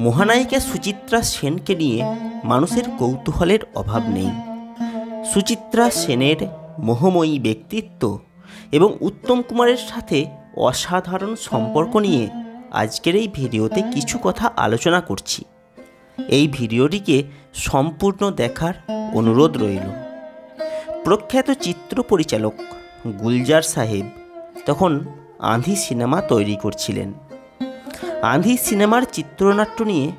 মহানায়িকা সুচিত্রা সেনকে নিয়ে মানুষের কৌতূহলের অভাব নেই। সুচিত্রা সেনের মোহময়ী ব্যক্তিত্ব এবং উত্তম কুমারের সাথে অসাধারণ সম্পর্ক নিয়ে আজকের এই ভিডিওতে কিছু কথা আলোচনা করছি। এই ভিডিওটিকে সম্পূর্ণ দেখার অনুরোধ রইল। প্রখ্যাত চিত্র পরিচালক গুলজার সাহেব তখন আঁধি সিনেমা তৈরি করছিলেন। আঁধি সিনেমার চিত্রনাট্য নিয়ে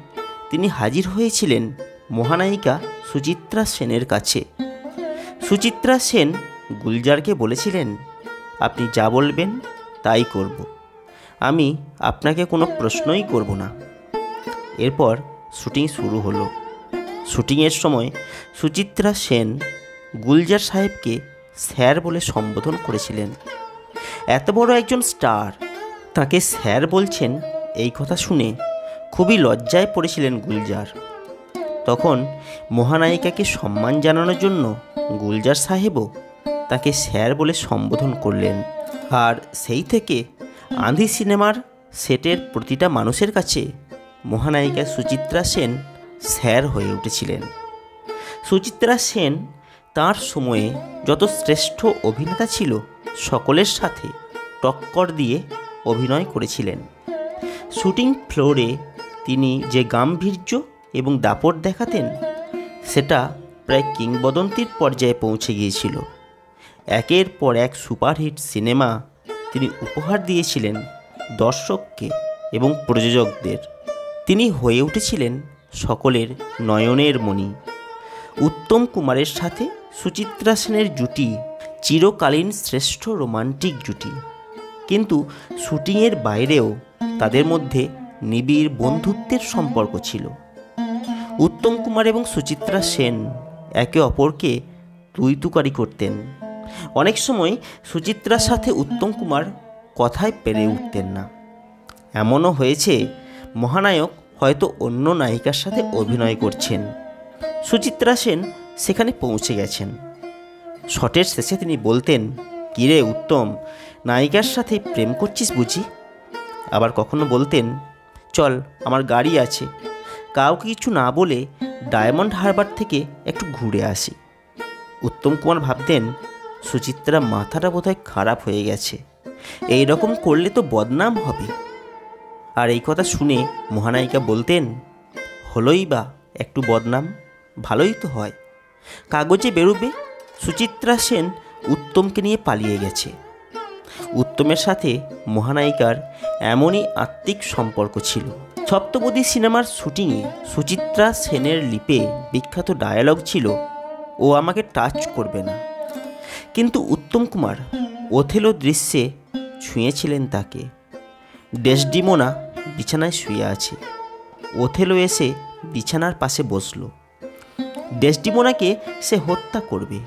তিনি হাজির হয়েছিলেন মহানায়িকা সুচিত্রা সেনের কাছে। সুচিত্রা সেন গুলজারকে বলেছিলেন, আপনি যা বলবেন তাই করব, আমি আপনাকে কোনো প্রশ্নই করব না। এরপর শুটিং শুরু হলো। শুটিংয়ের সময় সুচিত্রা সেন গুলজার সাহেবকে স্যার বলে সম্বোধন করেছিলেন। এত বড় একজন স্টার তাকে স্যার বলছেন, এই কথা শুনে খুবই লজ্জায় পড়েছিলেন গুলজার। তখন মহানায়িকাকে সম্মান জানানোর জন্য গুলজার সাহেবও তাকে স্যার বলে সম্বোধন করলেন। আর সেই থেকে আঁধি সিনেমার সেটের প্রতিটা মানুষের কাছে মহানায়িকা সুচিত্রা সেন স্যার হয়ে উঠেছিলেন। সুচিত্রা সেন তাঁর সময়ে যত শ্রেষ্ঠ অভিনেতা ছিল সকলের সাথে টক্কর দিয়ে অভিনয় করেছিলেন। শুটিং ফ্লোরে তিনি যে গাম্ভীর্য এবং দাপট দেখাতেন সেটা প্রায় কিংবদন্তির পর্যায়ে পৌঁছে গিয়েছিল। একের পর এক সুপারহিট সিনেমা তিনি উপহার দিয়েছিলেন দর্শককে এবং প্রযোজকদের। তিনি হয়ে উঠেছিলেন সকলের নয়নের মণি। উত্তম কুমারের সাথে সুচিত্রা সেনের জুটি চিরকালীন শ্রেষ্ঠ রোমান্টিক জুটি, কিন্তু শুটিংয়ের বাইরেও তাদের মধ্যে নিবিড় বন্ধুত্বের সম্পর্ক ছিল। উত্তম কুমার এবং সুচিত্রা সেন একে অপরকে তুই-তুকারি করতেন। অনেক সময় সুচিত্রার সাথে উত্তম কুমার কথায় পেরে উঠতেন না। এমনও হয়েছে মহানায়ক হয়তো অন্য নায়িকার সাথে অভিনয় করছেন, সুচিত্রা সেন সেখানে পৌঁছে গেছেন। শটের শেষে তিনি বলতেন, কিরে উত্তম, নায়িকার সাথে প্রেম করছিস বুঝি? আবার কখনো বলতেন, চল আমার গাড়ি আছে, কাউকে কিছু না বলে ডায়মন্ড হারবার থেকে একটু ঘুরে আসি। উত্তম কুমার ভাবতেন, সুচিত্রা মাথাটা বোধহয় খারাপ হয়ে গেছে, এই রকম করলে তো বদনাম হবে। আর এই কথা শুনে মহানায়িকা বলতেন, হলোই বা একটু বদনাম, ভালোই তো হয়, কাগজে বেরোবে সুচিত্রা সেন উত্তমকে নিয়ে পালিয়ে গেছে। উত্তমের সাথে মহানায়িকার এমনই আত্মিক সম্পর্ক ছিল। সপ্তপদী সিনেমার শুটিংয়ে সুচিত্রা সেনের লিপে বিখ্যাত ডায়ালগ ছিল, ও আমাকে টাচ করবে না। কিন্তু উত্তম কুমার ওথেলো দৃশ্যে ছুঁয়েছিলেন তাকে। ডেসডিমোনা বিছানায় শুয়ে আছে, ওথেলো এসে বিছানার পাশে বসল। ডেসডিমোনাকে সে হত্যা করবে।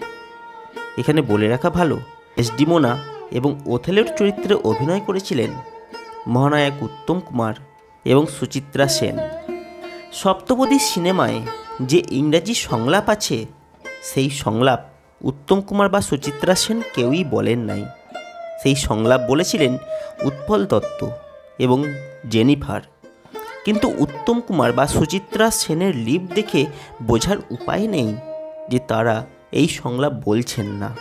এখানে বলে রাখা ভালো, ডেসডিমোনা এবং ওথেলোর চরিত্রে অভিনয় করেছিলেন মহানায়ক উত্তম কুমার এবং সুচিত্রা সেন। সপ্তপদী সিনেমায় যে ইংরাজি সংলাপ আছে সেই সংলাপ উত্তম কুমার বা সুচিত্রা সেন কেউই বলেন নাই। সেই সংলাপ বলেছিলেন উৎপল দত্ত এবং জেনিফার। কিন্তু উত্তম কুমার বা সুচিত্রা সেনের লিপ দেখে বোঝার উপায় নেই যে তারা এই সংলাপ বলছেন না।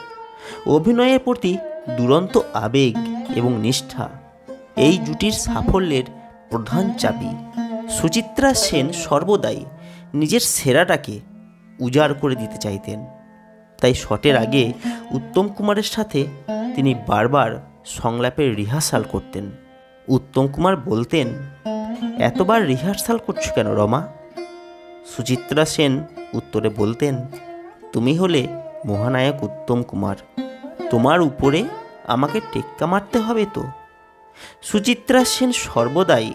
অভিনয়ের প্রতি দুরন্ত আবেগ এবং নিষ্ঠা এই জুটির সাফল্যের প্রধান চাবি। সুচিত্রা সেন সর্বদাই নিজের সেরাটাকে উজাড় করে দিতে চাইতেন, তাই শটের আগে উত্তম কুমারের সাথে তিনি বারবার সংলাপের রিহার্সাল করতেন। উত্তম কুমার বলতেন, এতবার রিহার্সাল করছো কেন রমা? সুচিত্রা সেন উত্তরে বলতেন, তুমি হলে মহানায়ক উত্তম কুমার, তোমার উপরে আমাকে টেক্কা মারতে হবে তো। সুচিত্রা সেন সর্বদাই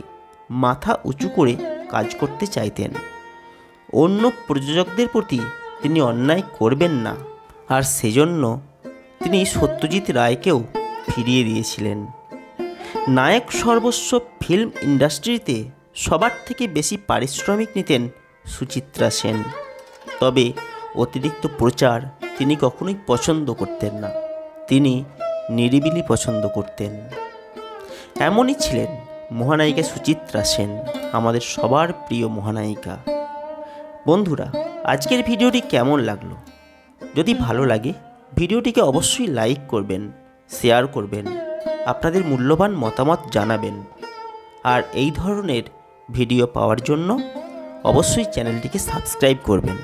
মাথা উঁচু করে কাজ করতে চাইতেন। অন্য প্রযোজকদের প্রতি তিনি অন্যায় করবেন না, আর সেজন্য তিনি সত্যজিৎ রায়কেও ফিরিয়ে দিয়েছিলেন। নায়ক সর্বস্ব ফিল্ম ইন্ডাস্ট্রিতে সবার থেকে বেশি পারিশ্রমিক নিতেন সুচিত্রা সেন। তবে অতিরিক্ত প্রচার তিনি কখনোই পছন্দ করতেন না, তিনি নিরিবিলি পছন্দ করতেন। এমনই ছিলেন মহানায়িকা সুচিত্রা সেন। আমাদের সবার প্রিয় মহানায়িকা। বন্ধুরা, আজকের ভিডিওটি কেমন লাগলো? যদি ভালো লাগে ভিডিওটিকে অবশ্যই লাইক করবেন, শেয়ার করবেন, আপনাদের মূল্যবান মতামত জানাবেন। আর এই ধরনের ভিডিও পাওয়ার জন্য অবশ্যই চ্যানেলটিকে সাবস্ক্রাইব করবেন।